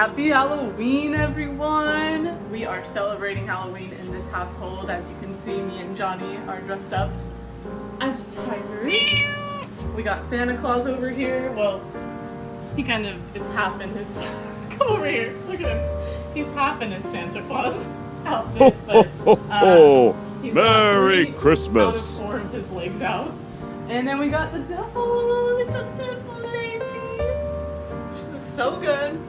Happy Halloween, everyone! We are celebrating Halloween in this household. As you can see, me and Johnny are dressed up as tigers. We got Santa Claus over here. Well, he kind of is half in his... Come over here, look at him. He's half in his Santa Claus outfit, but he's Merry Christmas! Out of 4 of his legs out. And then we got the devil, it's a devil lady. She looks so good.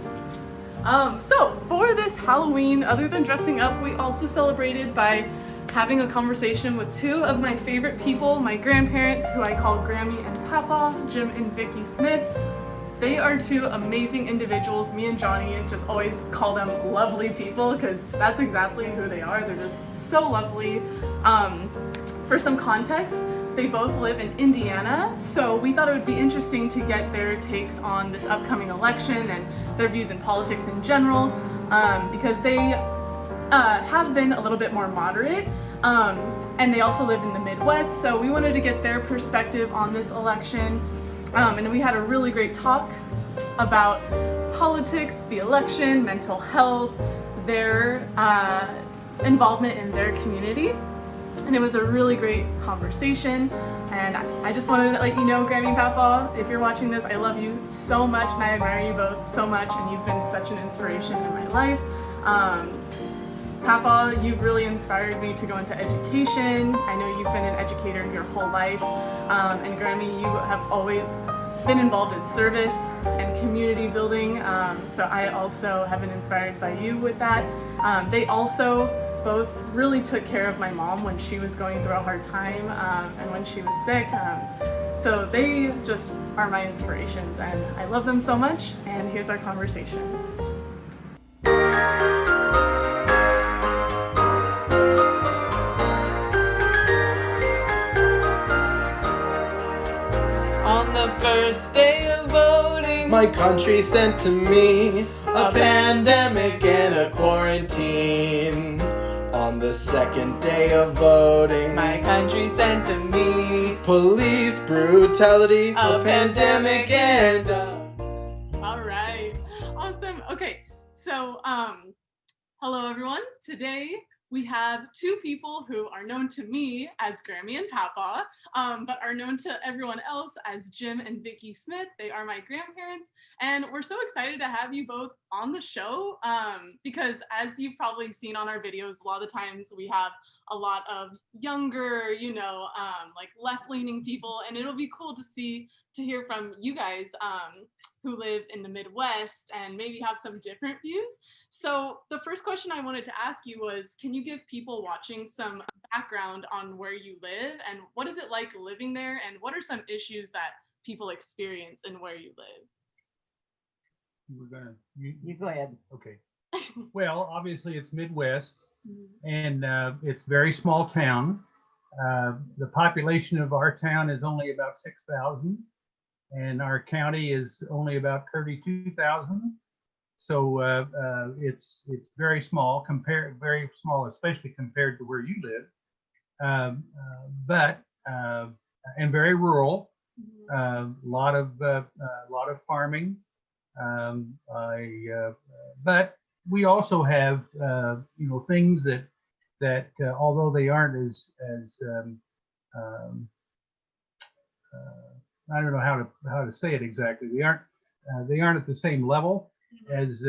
So for this Halloween, other than dressing up, we also celebrated by having a conversation with 2 of my favorite people, my grandparents, who I call Grammy and Papaw, Jim and Vicky Smith. They are 2 amazing individuals. Me and Johnny just always call them lovely people because that's exactly who they are. They're just so lovely. For some context, they both live in Indiana, so we thought it would be interesting to get their takes on this upcoming election and their views in politics in general, because they have been a little bit more moderate, and they also live in the Midwest, so we wanted to get their perspective on this election. And we had a really great talk about politics, the election, mental health, their involvement in their community. And it was a really great conversation. And I just wanted to let you know, Grammy and Papaw, if you're watching this, I love you so much and I admire you both so much, and you've been such an inspiration in my life. Papaw, you've really inspired me to go into education. I know you've been an educator your whole life. And Grammy, you have always been involved in service and community building. So I also have been inspired by you with that. They also both really took care of my mom when she was going through a hard time, and when she was sick. So they just are my inspirations, and I love them so much. And here's our conversation. On the first day of voting, my country sent to me a pandemic and a quarantine. On the second day of voting, my country sent to me police brutality, a pandemic, and All right, awesome. Okay, so hello everyone. Today we have 2 people who are known to me as Grammy and Papaw, but are known to everyone else as Jim and Vicky Smith. They are my grandparents, and we're so excited to have you both on the show, because as you've probably seen on our videos, a lot of the times we have a lot of younger, like left-leaning people, and it'll be cool to hear from you guys who live in the Midwest and maybe have some different views. So the first question I wanted to ask you was, can you give people watching some background on where you live and what is it like living there, and what are some issues that people experience in where you live? You go ahead. Okay. Well, obviously it's Midwest, and it's very small town. The population of our town is only about 6,000, and our county is only about 32,000. So it's very small, very small, especially compared to where you live. And very rural. Lot of farming. But we also have things that although they aren't as I don't know how to say it exactly. They aren't at the same level as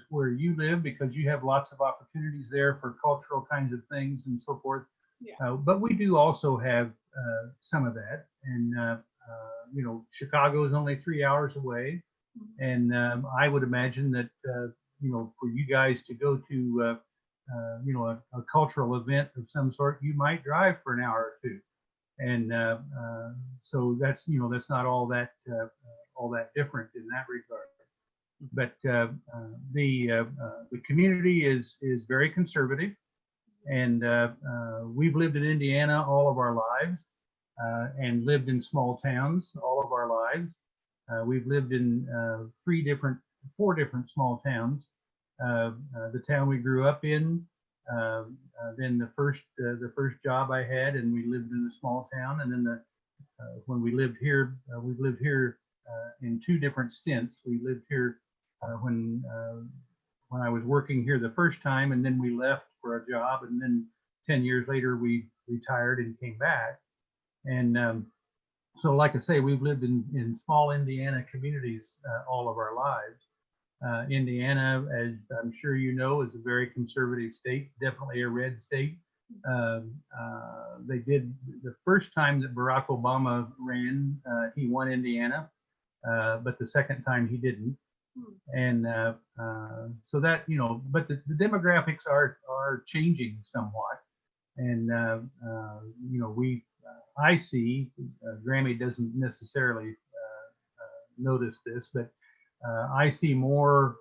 where you live, because you have lots of opportunities there for cultural kinds of things and so forth. Yeah. But we do also have some of that, and Chicago is only 3 hours away, and I would imagine that for you guys to go to a cultural event of some sort, you might drive for an hour or 2, and so that's not all that different in that regard. But the community is very conservative, and we've lived in Indiana all of our lives, and lived in small towns all of our lives. We've lived in 4 different small towns. The town we grew up in, then the first job I had, and we lived in a small town, and then when we lived here, we've lived here in 2 different stints. We lived here when I was working here the first time, and then we left for a job, and then 10 years later we retired and came back. And so, like I say, we've lived in small Indiana communities all of our lives. Indiana, as I'm sure you know, is a very conservative state, definitely a red state. They did the first time that Barack Obama ran, he won Indiana, but the second time he didn't. And so that, you know, but the demographics are changing somewhat. And, you know, I see, Grammy doesn't necessarily notice this, but I see more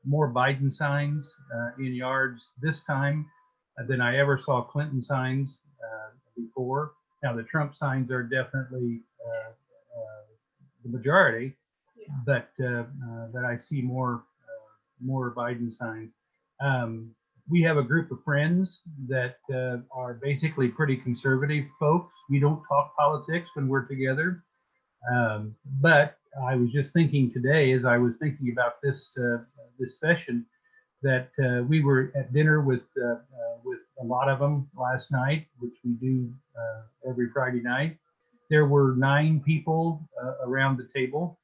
Biden signs in yards this time than I ever saw Clinton signs before. Now the Trump signs are definitely the majority, but I see more Biden signs. We have a group of friends that are basically pretty conservative folks. We don't talk politics when we're together, but I was just thinking today, as I was thinking about this session, that we were at dinner with a lot of them last night, which we do every Friday night. There were 9 people around the table,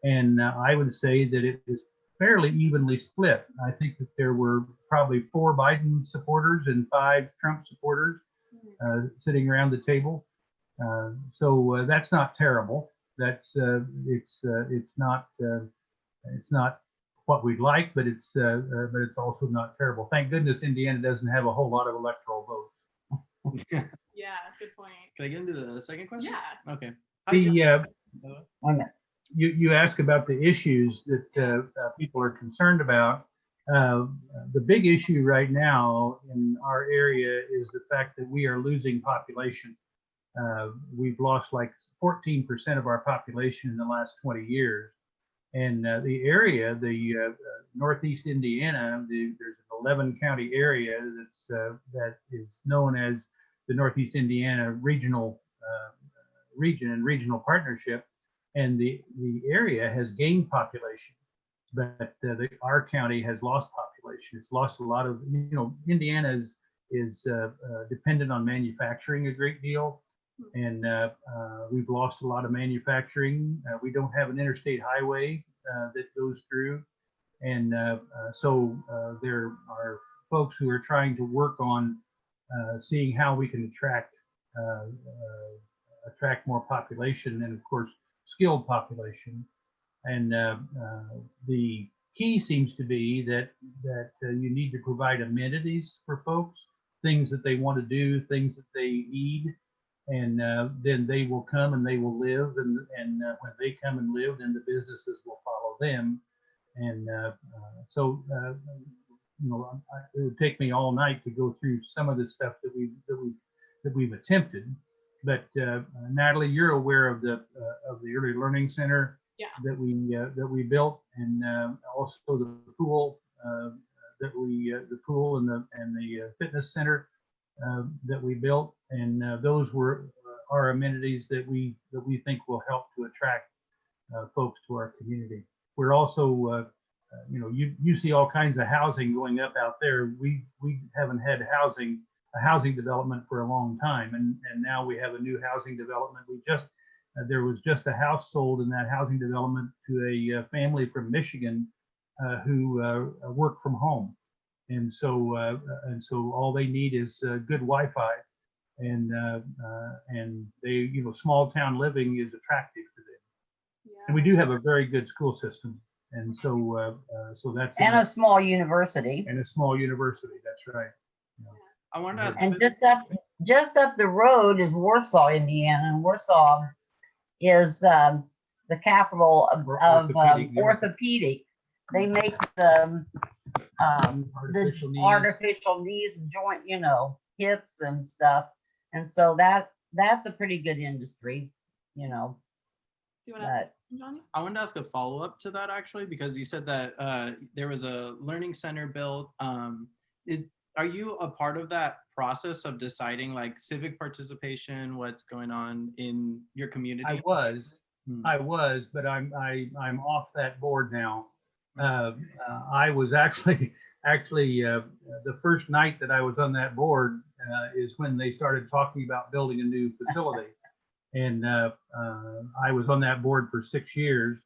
and I would say that it was fairly evenly split. I think that there were probably 4 Biden supporters and 5 Trump supporters sitting around the table. So that's not terrible. That's it's not what we'd like, but it's also not terrible. Thank goodness Indiana doesn't have a whole lot of electoral votes. Yeah, good point. Can I get into the second question? Yeah. Okay. You ask about the issues that people are concerned about. The big issue right now in our area is the fact that we are losing population. We've lost like 14% of our population in the last 20 years. And the area, the Northeast Indiana, there's an 11 county area that is known as the Northeast Indiana Regional Region and Regional Partnership. And the area has gained population, but our county has lost population. It's lost a lot of, you know, Indiana is dependent on manufacturing a great deal. And we've lost a lot of manufacturing. We don't have an interstate highway that goes through. And so there are folks who are trying to work on seeing how we can attract more population and, of course, skilled population. And the key seems to be that you need to provide amenities for folks, things that they want to do, things that they need. And then they will come and they will live, and when they come and live, then the businesses will follow them. And so you know, it would take me all night to go through some of the stuff that we've attempted. But Natalie, you're aware of the Early Learning Center that we built, and also the pool the pool and the fitness center that we built, and those were our amenities that we think will help to attract folks to our community. We're also, you know, you see all kinds of housing going up out there. We haven't had a housing development for a long time, and now we have a new housing development. There was just a house sold in that housing development to a family from Michigan who work from home. And so all they need is good Wi-Fi, and they, you know, small town living is attractive to them. Yeah. And we do have a very good school system, and so that's a small university. And a small university, that's right. Yeah. I wanted to ask. And just up the road is Warsaw, Indiana, and Warsaw is the capital of orthopedic. They make the artificial knees and joint, you know, hips and stuff. And so that's a pretty good industry, you know. Do you want to ask, Johnny? I wanted to ask a follow-up to that, actually, because you said that there was a learning center built. Are you a part of that process of deciding, like, civic participation, what's going on in your community? I was, but I'm off that board now. I was actually the first night that I was on that board is when they started talking about building a new facility, and I was on that board for 6 years,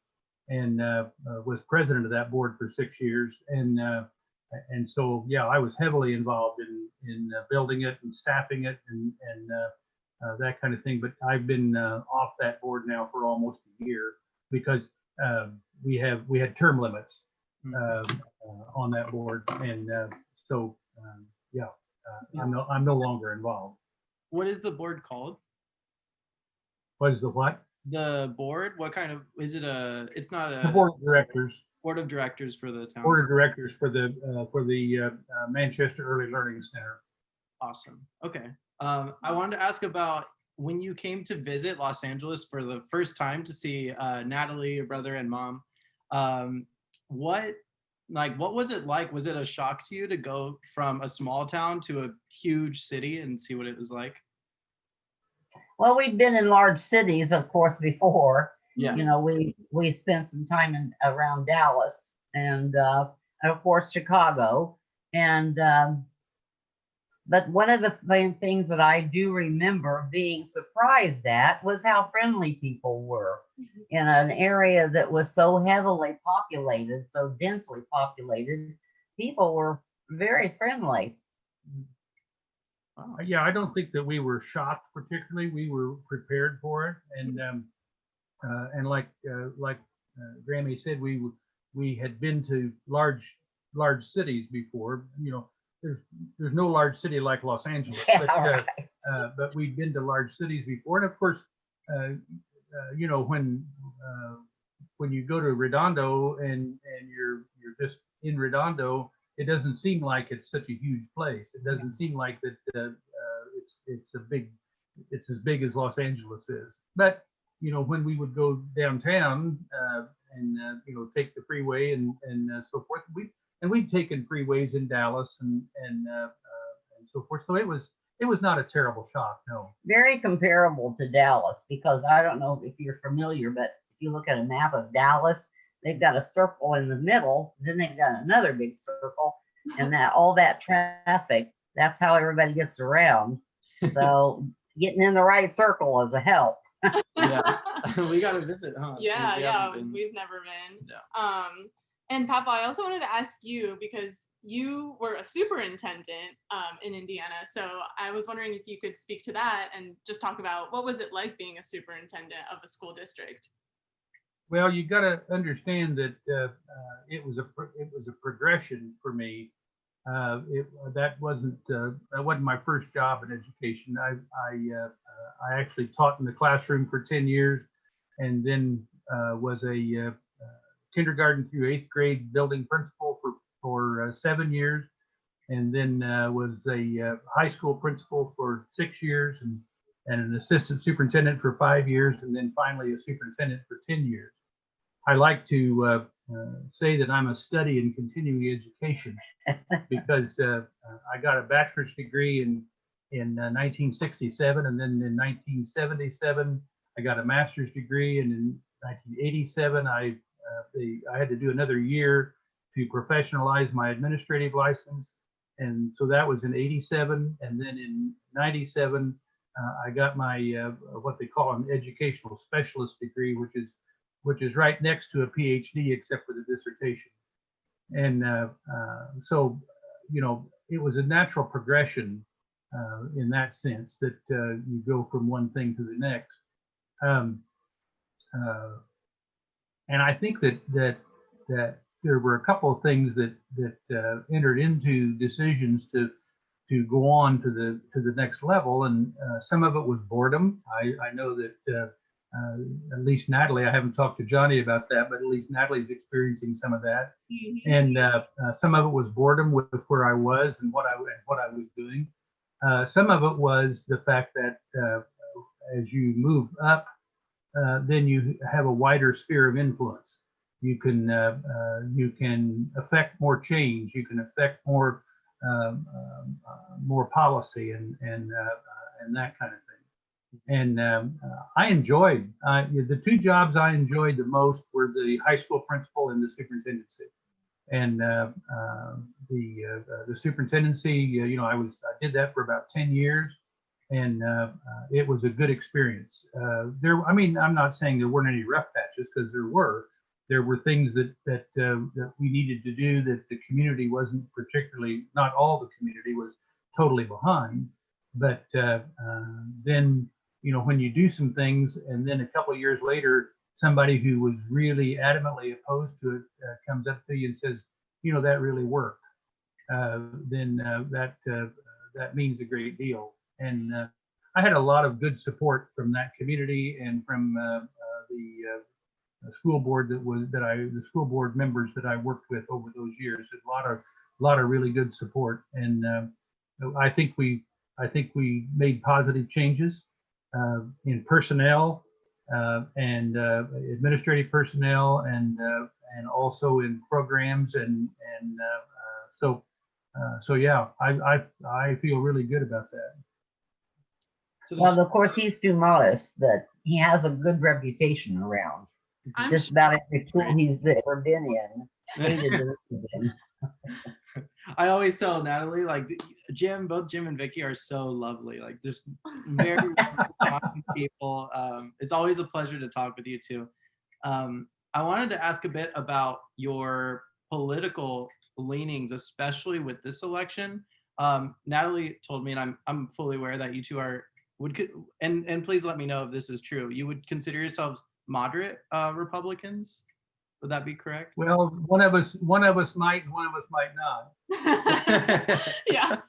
and was president of that board for 6 years, and so yeah, I was heavily involved in building it and staffing it and that kind of thing. But I've been off that board now for almost a year because we had term limits on that board, and so yeah, I'm no longer involved. What is the board called? What is the what? The board? What kind of, is it it's not The board of directors. Board of directors for the town. Board of directors for the Manchester Early Learning Center. Awesome. Okay. I wanted to ask about when you came to visit Los Angeles for the first time to see Natalie, your brother and mom. What was it like? Was it a shock to you to go from a small town to a huge city and see what it was like? Well, we've been in large cities, of course, before. Yeah. You know, we spent some time around Dallas and of course Chicago. And but one of the things that I do remember being surprised at was how friendly people were in an area that was so heavily populated, so densely populated. People were very friendly. Yeah, I don't think that we were shocked particularly. We were prepared for it, and like Grammy said, we had been to large cities before. You know, there's no large city like Los Angeles, Yeah, but, right. But we'd been to large cities before, and of course, you know, when you go to Redondo and you're just in Redondo, it doesn't seem like it's such a huge place. It doesn't seem like that it's as big as Los Angeles is. But you know, when we would go downtown and you know, take the freeway and so forth, we'd taken freeways in Dallas and so forth. So it was not a terrible shock, no. Very comparable to Dallas, because I don't know if you're familiar, but if you look at a map of Dallas, they've got a circle in the middle, then they've got another big circle, and that all that traffic, that's how everybody gets around. So getting in the right circle is a help. Yeah. We got to visit, huh? Yeah, we've never been. Yeah. And Papa, I also wanted to ask you, because you were a superintendent in Indiana, so I was wondering if you could speak to that and just talk about what was it like being a superintendent of a school district. Well, you got to understand that it was a progression for me. That wasn't my first job in education. I actually taught in the classroom for 10 years, and then was a kindergarten through 8th grade building principal for 7 years, and then was a high school principal for 6 years, and an assistant superintendent for 5 years, and then finally a superintendent for 10 years. I like to say that I'm a study in continuing education because I got a bachelor's degree in 1967, and then in 1977 I got a master's degree, and in 1987 I had to do another year to professionalize my administrative license, and so that was in 87, and then in 97 I got my what they call an educational specialist degree, which is right next to a PhD except for the dissertation. And so, you know, it was a natural progression in that sense, that you go from one thing to the next. And I think that there were a couple of things that entered into decisions to go on to the next level, and some of it was boredom. I know that at least Natalie, I haven't talked to Johnny about that, but at least Natalie's experiencing some of that. And some of it was boredom with where I was and what I was doing. Some of it was the fact that as you move up, then you have a wider sphere of influence. You can affect more change. You can affect more policy and that kind of thing. And I enjoyed the two jobs I enjoyed the most were the high school principal and the superintendency. and the superintendency. I did that for about 10 years, and it was a good experience. I'm not saying there weren't any rough patches, because there were. There were things that we needed to do that the community wasn't particularly. Not all the community was totally behind, but then when you do some things, and then a couple of years later, somebody who was really adamantly opposed to it comes up to you and says, that really worked. Then that means a great deal. And I had a lot of good support from that community and from the school board the school board members that I worked with over those years. A lot of really good support, and I think we made positive changes in personnel and administrative personnel, and also in programs, and so yeah, I feel really good about that. So Well, of course, he's too modest, but he has a good reputation around. I'm Just about every school he's ever been in, hated to lose him. I always tell Natalie, like, both Jim and Vicky are so lovely, like just very fun people. It's always a pleasure to talk with you two. I wanted to ask a bit about your political leanings, especially with this election. Natalie told me, and I'm fully aware that you two and please let me know if this is true. You would consider yourselves moderate Republicans? Would that be correct? Well, one of us might, and one of us might not. Yeah,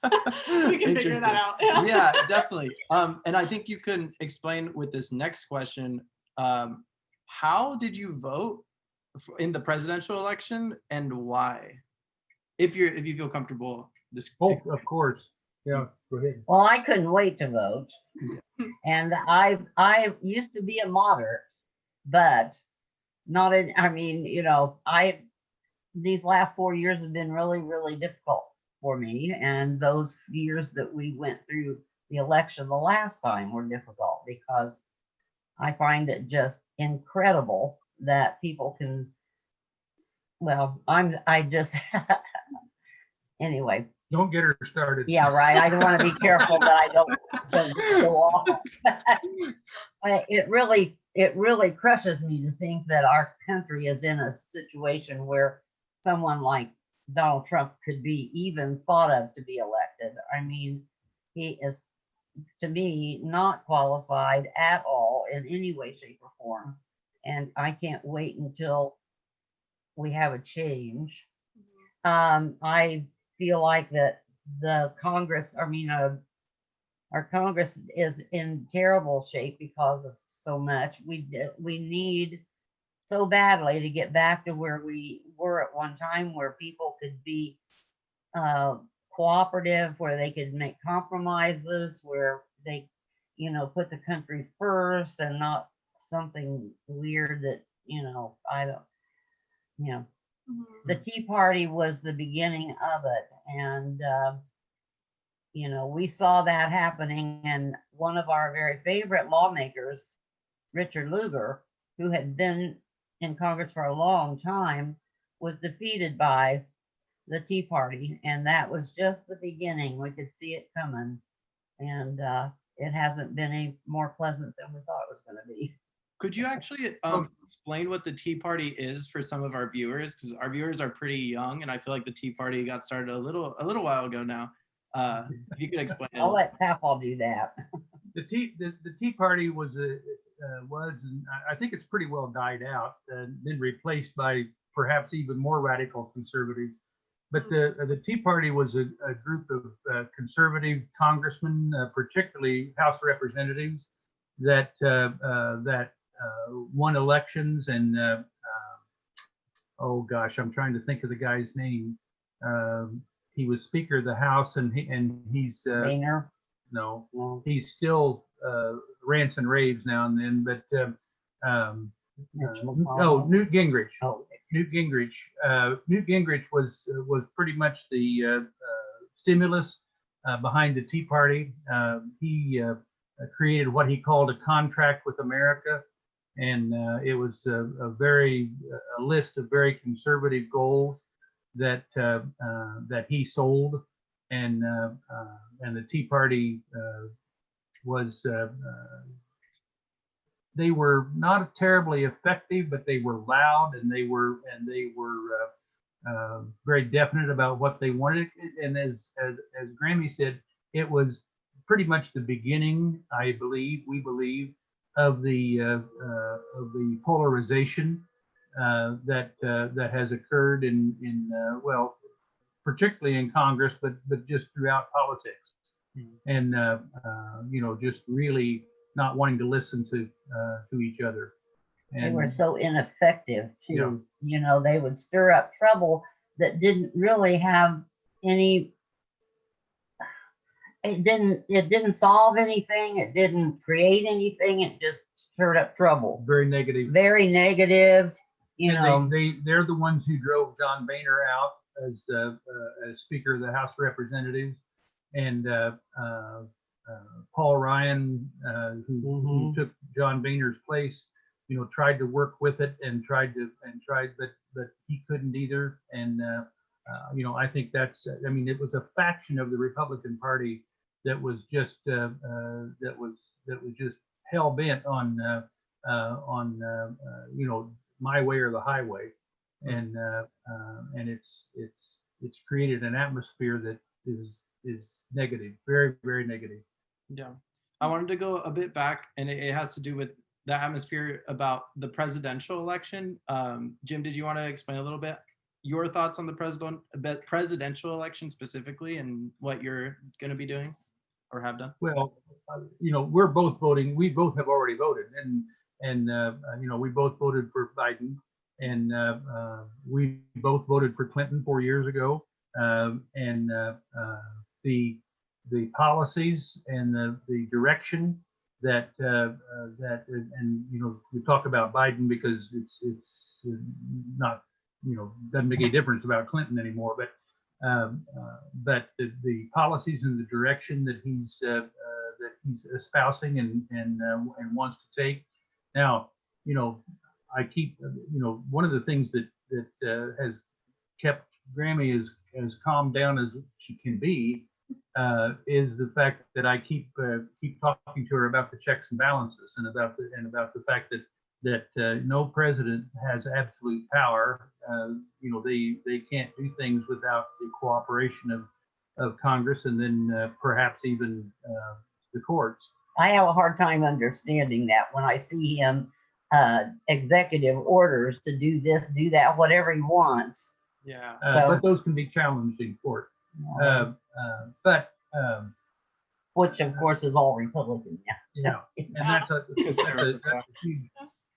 we can figure that out. Yeah, definitely. And I think you can explain with this next question. How did you vote in the presidential election, and why? If you feel comfortable. Oh, of course. Yeah, go ahead. Well, I couldn't wait to vote, and I used to be a moderate, but not in. I mean, these last 4 years have been really, really difficult for me, and those years that we went through the election the last time were difficult, because I find it just incredible that people can. Well, I just anyway. Don't get her started. Yeah, right. I don't want to be careful that I don't go off. It really crushes me to think that our country is in a situation where someone like Donald Trump could be even thought of to be elected. I mean, he is, to me, not qualified at all in any way, shape, or form. And I can't wait until we have a change. I feel like that the Congress, our Congress is in terrible shape because of so much. We need so badly to get back to where we were at one time, where people could be cooperative, where they could make compromises, where they, put the country first, and not something weird that, I don't, The Tea Party was the beginning of it, and we saw that happening, and one of our very favorite lawmakers, Richard Lugar, who had been in Congress for a long time, was defeated by the Tea Party, and that was just the beginning. We could see it coming, and it hasn't been any more pleasant than we thought it was going to be. Could you actually explain what the Tea Party is for some of our viewers? Because our viewers are pretty young, and I feel like the Tea Party got started a little while ago now. If you could explain it. I'll let Papaw do that. The Tea Party was, and I think it's pretty well died out and been replaced by perhaps even more radical conservatives. But the Tea Party was a group of conservative congressmen, particularly House representatives, that won elections, and oh gosh, I'm trying to think of the guy's name. He was Speaker of the House, and he's Boehner? No, he's still rants and raves now and then. But Newt Gingrich. Oh. Newt Gingrich. Newt Gingrich was pretty much the stimulus behind the Tea Party. He created what he called a contract with America, and it was a list of very conservative goals. that that he sold, and the Tea Party was they were not terribly effective, but they were loud, and they were very definite about what they wanted. And as Grammy said, it was pretty much the beginning, we believe, of the polarization that has occurred in well, particularly in Congress, but just throughout politics, and just really not wanting to listen to each other. They And were so ineffective too. Yeah. You know, they would stir up trouble that didn't really have any. It didn't solve anything. It didn't create anything. It just stirred up trouble. very negative. Very negative. You And know, they're the ones who drove John Boehner out as Speaker of the House of Representatives, and Paul Ryan, who took John Boehner's place, tried to work with it and tried, but he couldn't either. And I think that's, it was a faction of the Republican Party that was just just hell bent on my way or the highway, and it's created an atmosphere that is negative, very, very negative. Yeah. I wanted to go a bit back, and it has to do with the atmosphere about the presidential election. Jim, did you want to explain a little bit your thoughts on the presidential election specifically, and what you're going to be doing or have done? Well, we're both voting. We both have already voted, and we both voted for Biden, and we both voted for Clinton 4 years ago. And the policies and the direction that we talk about Biden because it's not, doesn't make any difference about Clinton anymore, but the policies and the direction that he's espousing and wants to take. Now, I keep, one of the things that has kept Grammy as calmed down as she can be is the fact that I keep talking to her about the checks and balances, and about the fact that no president has absolute power. They can't do things without the cooperation of Congress, and then perhaps even the courts. I have a hard time understanding that when I see him executive orders to do this, do that, whatever he wants. Yeah. But those can be challenged in court. But which of course is all Republican. and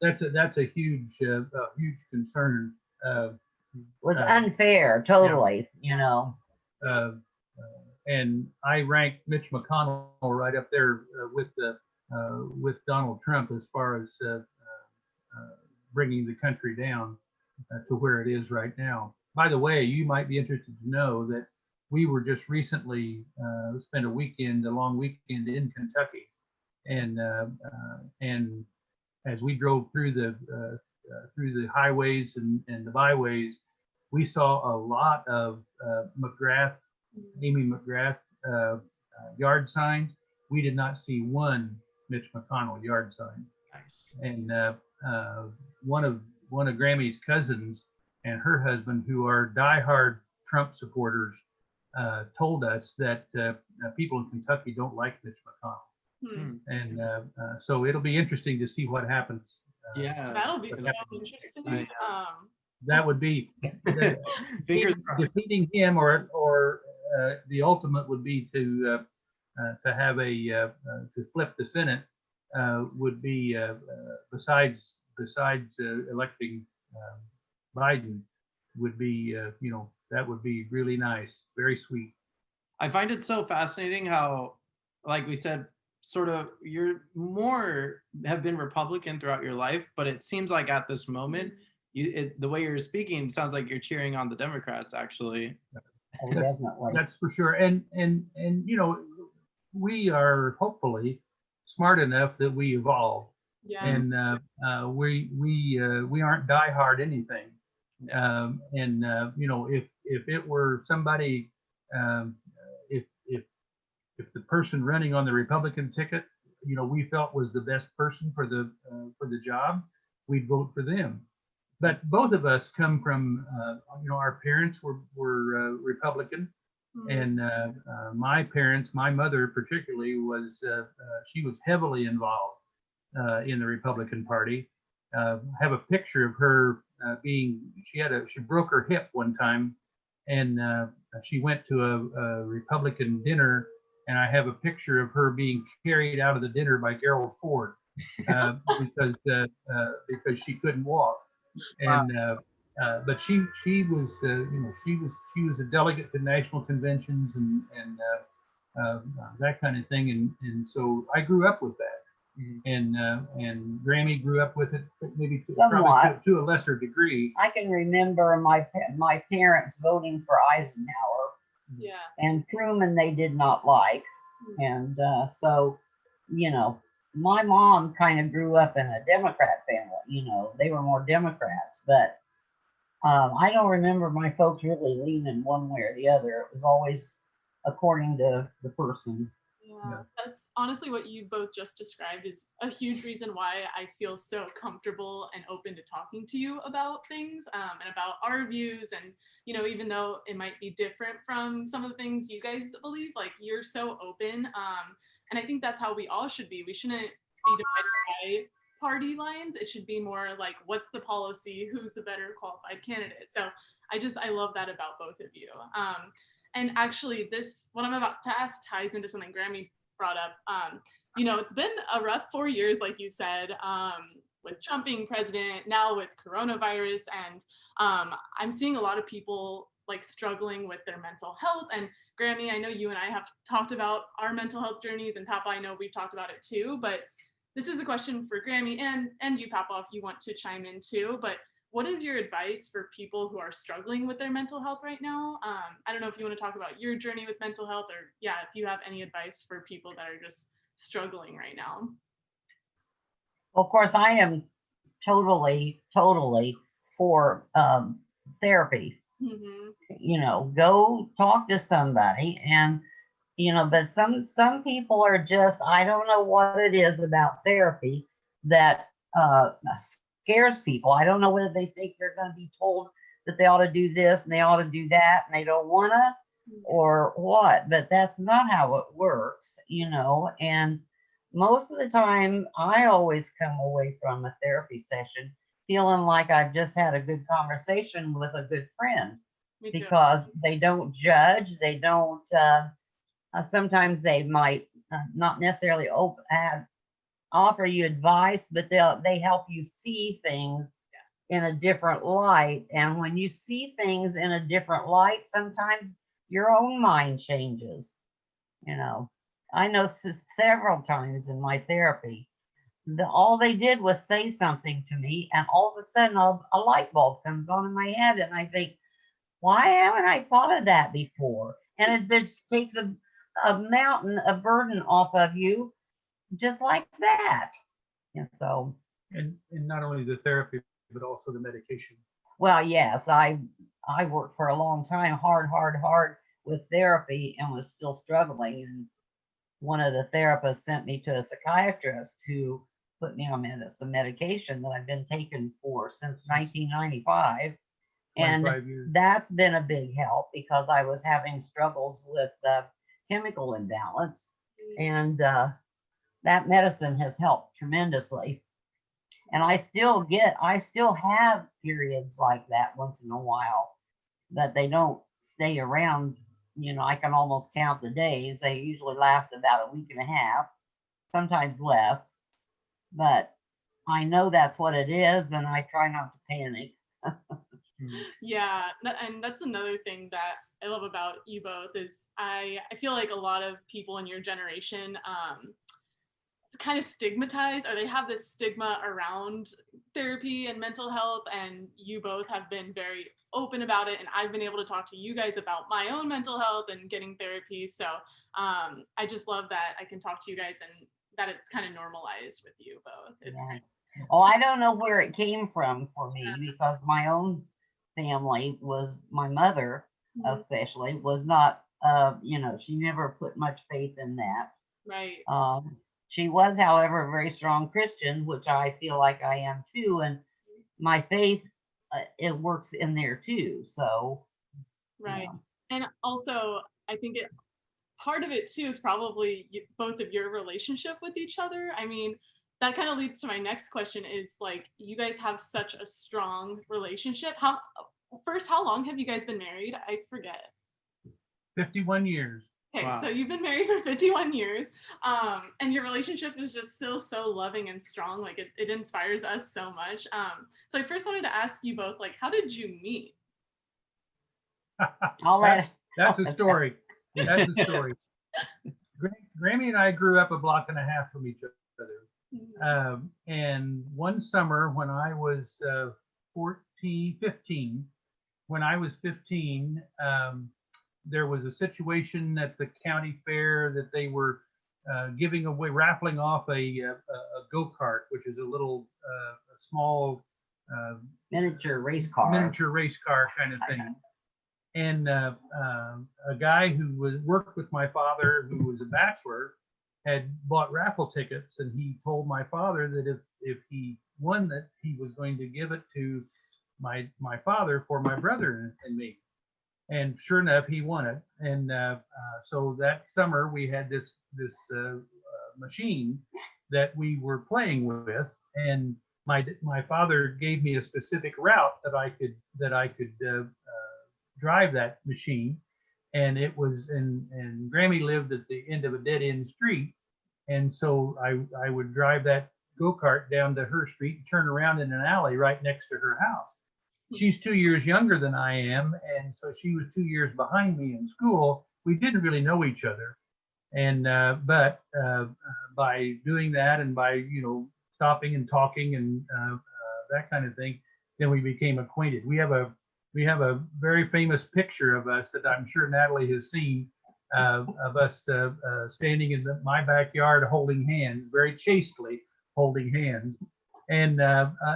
that's a huge concern. Was unfair, totally. And I rank Mitch McConnell right up there with Donald Trump as far as bringing the country down to where it is right now. By the way, you might be interested to know that we were just recently spent a long weekend in Kentucky, and as we drove through the highways and the byways, we saw a lot of Amy McGrath yard signs. We did not see one Mitch McConnell yard sign. Nice. And one of Grammy's cousins and her husband, who are diehard Trump supporters, told us that people in Kentucky don't like Mitch McConnell. And so it'll be interesting to see what happens. Yeah, that'll be so interesting. That would be fingers crossed. Defeating him, or the ultimate would be to have to flip the Senate. Would be besides electing Biden, would be that would be really nice, very sweet. I find it so fascinating how, like we said, sort of you're more have been Republican throughout your life, but it seems like at this moment, the way you're speaking sounds like you're cheering on the Democrats, actually. Oh, definitely. That's for sure. And we are hopefully smart enough that we evolve. Yeah. And we aren't diehard anything. if it were somebody, um, if the person running on the Republican ticket, we felt was the best person for the job, we'd vote for them. But both of us come from, our parents were Republican, and my parents, my mother particularly, she was heavily involved in the Republican Party. Have a picture of her she broke her hip one time, and she went to a Republican dinner, and I have a picture of her being carried out of the dinner by Gerald Ford because she couldn't walk. And but she was she was a delegate to national conventions and that kind of thing, and so I grew up with that. And Grammy grew up with it, maybe probably to a lesser degree. I can remember my parents voting for Eisenhower. Yeah. And Truman they did not like. And so, my mom kind of grew up in a Democrat family. They were more Democrats, but I don't remember my folks really leaning one way or the other. It was always according to the person. Yeah, that's honestly what you both just described is a huge reason why I feel so comfortable and open to talking to you about things and about our views. And, even though it might be different from some of the things you guys believe, like you're so open. And I think that's how we all should be. We shouldn't be divided by party lines. It should be more like, what's the policy? Who's the better qualified candidate? So I love that about both of you. And actually, what I'm about to ask ties into something Grammy brought up. It's been a rough 4 years, like you said, with Trump being president, now with coronavirus, and I'm seeing a lot of people like struggling with their mental health. And Grammy, I know you and I have talked about our mental health journeys, and Papaw, I know we've talked about it too. But this is a question for Grammy and you, Papaw, if you want to chime in too. But what is your advice for people who are struggling with their mental health right now? I don't know if you want to talk about your journey with mental health, or if you have any advice for people that are just struggling right now. Well, of course, I am totally for therapy. Go talk to somebody, and but some people are just, I don't know what it is about therapy that scares people. I don't know whether they think they're going to be told that they ought to do this and they ought to do that and they don't want to, or what, but that's not how it works, and most of the time I always come away from a therapy session feeling like I've just had a good conversation with a good friend, because they don't judge, they don't sometimes they might not necessarily offer you advice, but they help you see things in a different light. And when you see things in a different light, sometimes your own mind changes. I know several times in my therapy, all they did was say something to me, and all of a sudden a light bulb comes on in my head, and I think, why haven't I thought of that before? And it just takes a burden off of you, just like that. And so, and not only the therapy, but also the medication. Well, yes, I worked for a long time, hard with therapy, and was still struggling. And one of the therapists sent me to a psychiatrist who put me on some medication that I've been taking since 1995. And that's been a big help, because I was having struggles with chemical imbalance, and that medicine has helped tremendously. And I still have periods like that once in a while, but they don't stay around. I can almost count the days. They usually last about a week and a half, sometimes less, but I know that's what it is, and I try not to panic. Yeah, and that's another thing that I love about you both is I feel like a lot of people in your generation it's kind of stigmatized, or they have this stigma around therapy and mental health, and you both have been very open about it, and I've been able to talk to you guys about my own mental health and getting therapy. So I just love that I can talk to you guys and that it's kind of normalized with you both. It's Yeah. Oh, I don't know where it came from for me, because my own family was, my mother especially, was not, she never put much faith in that. Right. She was, however, a very strong Christian, which I feel like I am too. And my faith, it works in there too. So, Right. And also, I think part of it too is probably both of your relationship with each other. I mean, that kind of leads to my next question is like, you guys have such a strong relationship. How long have you guys been married? I forget. 51 years. Okay, Wow. so you've been married for 51 years, and your relationship is just still so loving and strong. Like it inspires us so much. So I first wanted to ask you both, like, how did you meet? That's a story. That's a story. Grammy and I grew up a block and a half from each other. And one summer when I was 15, there was a situation at the county fair that they were giving away, raffling off a go-kart, which is a little small miniature race car kind of thing. And a guy who worked with my father, who was a bachelor, had bought raffle tickets, and he told my father that if he won, that he was going to give it to my father for my brother and me. And sure enough, he won it. And so that summer we had this machine that we were playing with, and my father gave me a specific route that I could drive that machine. And it was, and Grammy lived at the end of a dead end street, and so I would drive that go-kart down to her street and turn around in an alley right next to her house. She's 2 years younger than I am, and so she was 2 years behind me in school. We didn't really know each other, and but by doing that and by stopping and talking and that kind of thing, then we became acquainted. We have a very famous picture of us that I'm sure Natalie has seen, of us standing in my backyard holding hands, very chastely holding hands. And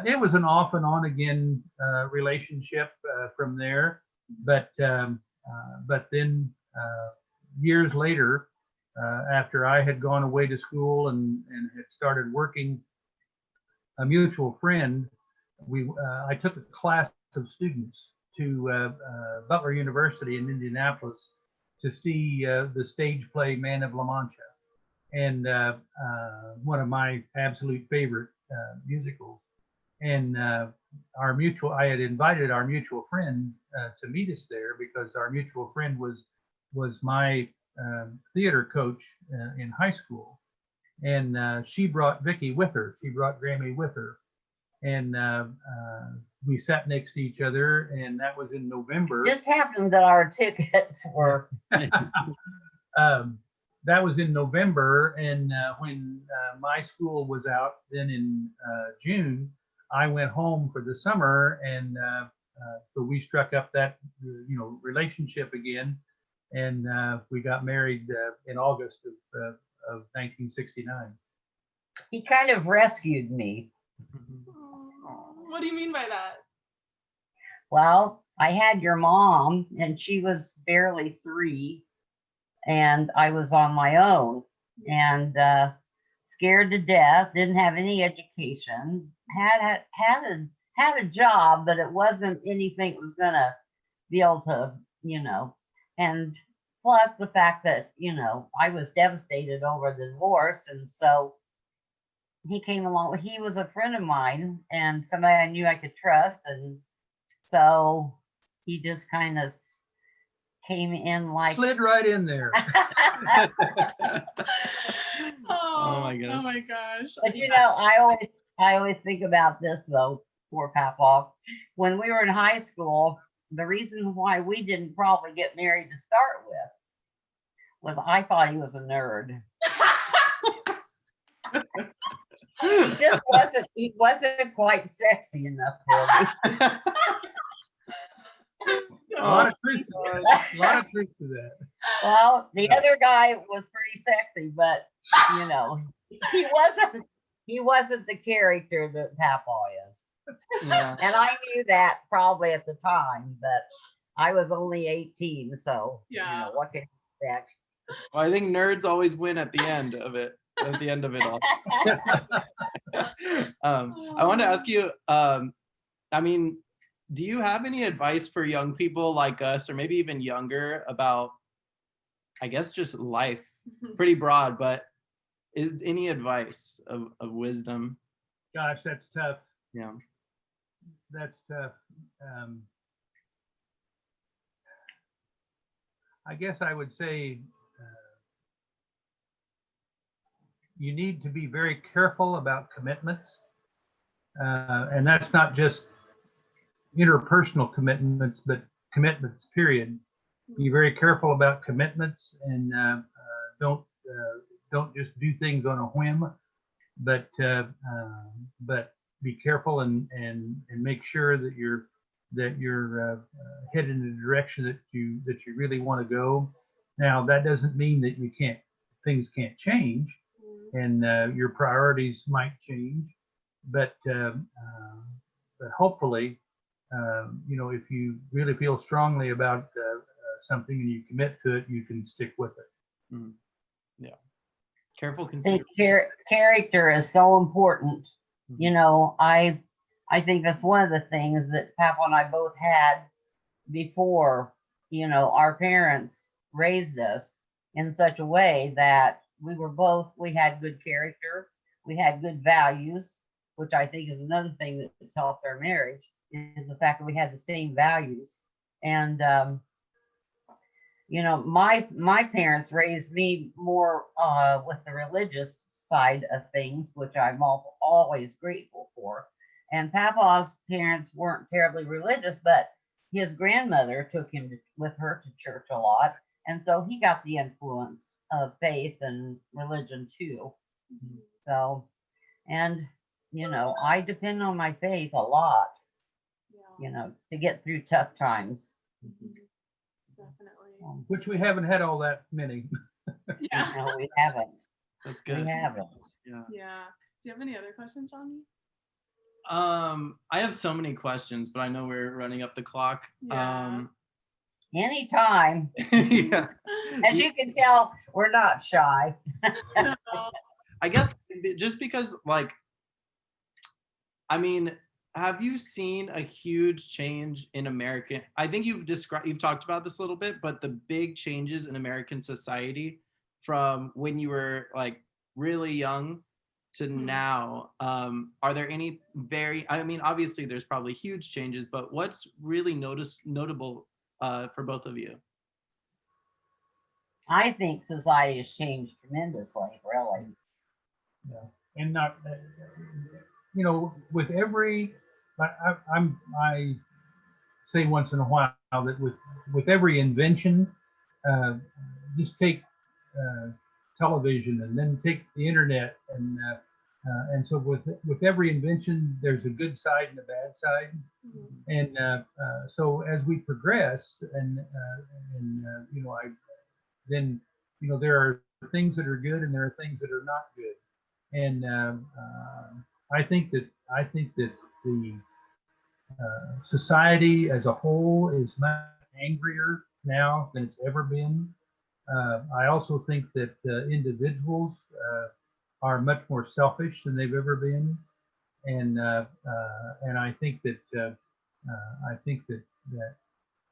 it was an off and on again relationship from there. But then years later, after I had gone away to school and had started working, a mutual friend, I took a class of students to Butler University in Indianapolis to see the stage play Man of La Mancha. And one of my absolute favorite musicals. And I had invited our mutual friend to meet us there because our mutual friend was my theater coach in high school. And she brought Vicky with her. She brought Grammy with her. And we sat next to each other, and that was in November. Just happened that our tickets were. That was in November, and when my school was out, then in June, I went home for the summer, and so we struck up that relationship again, and we got married in August of 1969. He kind of rescued me. What do you mean by that? Well, I had your mom, and she was barely 3. And I was on my own and scared to death, didn't have any education, had a job, but it wasn't anything that was gonna be able to, and plus the fact that, I was devastated over the divorce. And so he came along. He was a friend of mine and somebody I knew I could trust. And so he just kind of came in like slid right in there. Oh my goodness. Oh my gosh. But I always think about this though, poor Papaw. When we were in high school, the reason why we didn't probably get married to start with was I thought he was a nerd. He wasn't quite sexy enough for me. A lot of truth to that. Well, the other guy was pretty sexy, but he wasn't the character that Papaw is. Yeah. And I knew that probably at the time, but I was only 18, so Yeah. what can you expect? Well, I think nerds always win at the end of it. At the end of it all. I want to ask you. I mean, do you have any advice for young people like us, or maybe even younger, about, I guess, just life? Pretty broad, but is any advice of wisdom? Gosh, that's tough. Yeah. That's tough. I guess I would say you need to be very careful about commitments. And that's not just interpersonal commitments, but commitments, period. Be very careful about commitments, and don't just do things on a whim, but be careful and make sure that you're headed in the direction that you really want to go. Now, that doesn't mean that things can't change, and your priorities might change, but hopefully, if you really feel strongly about something and you commit to it, you can stick with it. Mm. Yeah. Careful I think consideration. character is so important. I think that's one of the things that Papaw and I both had before, our parents raised us in such a way that we had good character, we had good values, which I think is another thing that's helped our marriage, is the fact that we had the same values. And my parents raised me more with the religious side of things, which I'm always grateful for. And Papaw's parents weren't terribly religious, but his grandmother took him with her to church a lot, and so he got the influence of faith and religion too. So, and I depend on my faith a lot, to get through tough times. Definitely. Which we haven't had all that many. Yeah. No, we haven't. That's good. We haven't. Yeah. Yeah. Do you have any other questions, Johnny? I have so many questions, but I know we're running up the clock. Yeah. Anytime. Yeah. As you can tell, we're not shy. No. I guess just because, have you seen a huge change in American? I think you've talked about this a little bit, but the big changes in American society from when you were really young to now, are there any obviously there's probably huge changes, but what's really notable for both of you? I think society has changed tremendously, really. Yeah. And not, with every, I say once in a while that with every invention, just take television, and then take the internet, and so with every invention, there's a good side and a bad side. And so as we progress, there are things that are good and there are things that are not good. And I think that the society as a whole is much angrier now than it's ever been. I also think that individuals are much more selfish than they've ever been, and I think that that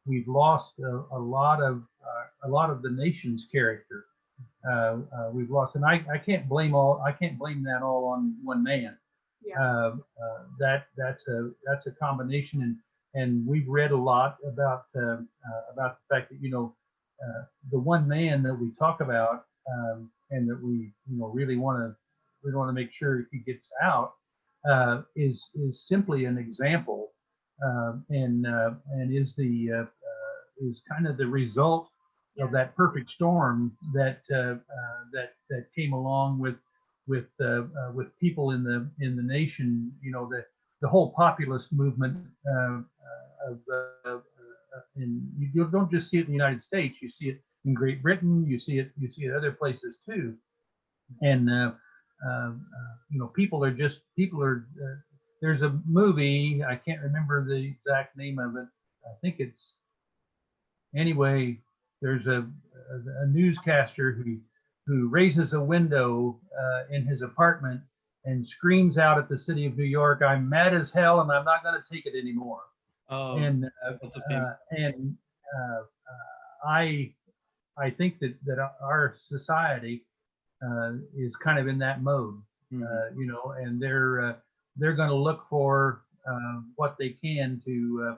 we've lost a lot of the nation's character. We've lost, and I can't blame that all on one man. Yeah. That's a combination, and we've read a lot about the fact that the one man that we talk about, and that we really want to make sure he gets out, is simply an example, and is kind of the result of that perfect storm that came along with people in the nation. The whole populist movement and you don't just see it in the United States. You see it in Great Britain. You see it other places too. And people are. There's a movie, I can't remember the exact name of it. I think it's Anyway, there's a newscaster who raises a window in his apartment and screams out at the city of New York, "I'm mad as hell and I'm not going to take it anymore." Oh, And that's a theme. I think that our society is kind of in that mode, you know, and they're going to look for what they can to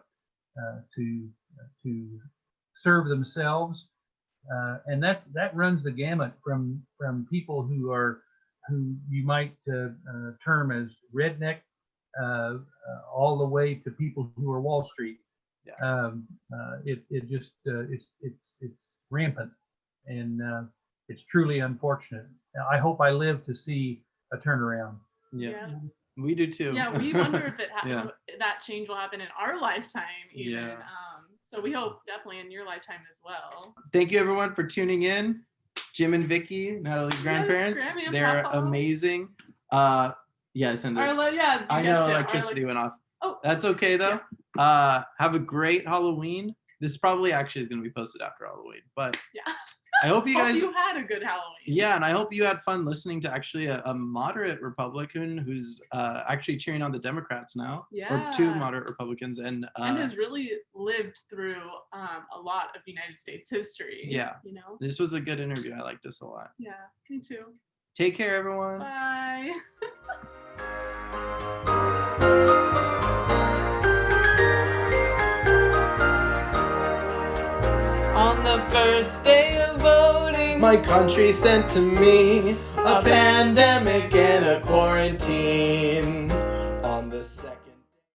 serve themselves, and that runs the gamut from people who you might term as redneck, all the way to people who are Wall Street. Yeah. It's rampant, and it's truly unfortunate. I hope I live to see a turnaround. Yeah. We do too. Yeah, we wonder if it Yeah. that change will happen in our lifetime even. Yeah. So we hope definitely in your lifetime as well. Thank you everyone for tuning in. Jim and Vicky, Natalie's grandparents, Grammy and they're Papaw. amazing. Yes, and Yeah, you I know guessed it, electricity went off. Oh. That's okay though. Have a great Halloween. This probably actually is going to be posted after Halloween, but Yeah. I hope you guys. Hope you had a good Halloween. Yeah, and I hope you had fun listening to actually a moderate Republican who's actually cheering on the Democrats now, or two Yeah. moderate Republicans, and has really lived through a lot of United States history. Yeah. You know? this was a good interview. I like this a lot. Yeah, me too. Take care, everyone. Bye. On the first day of voting, My country sent to me a pandemic and a quarantine. On the second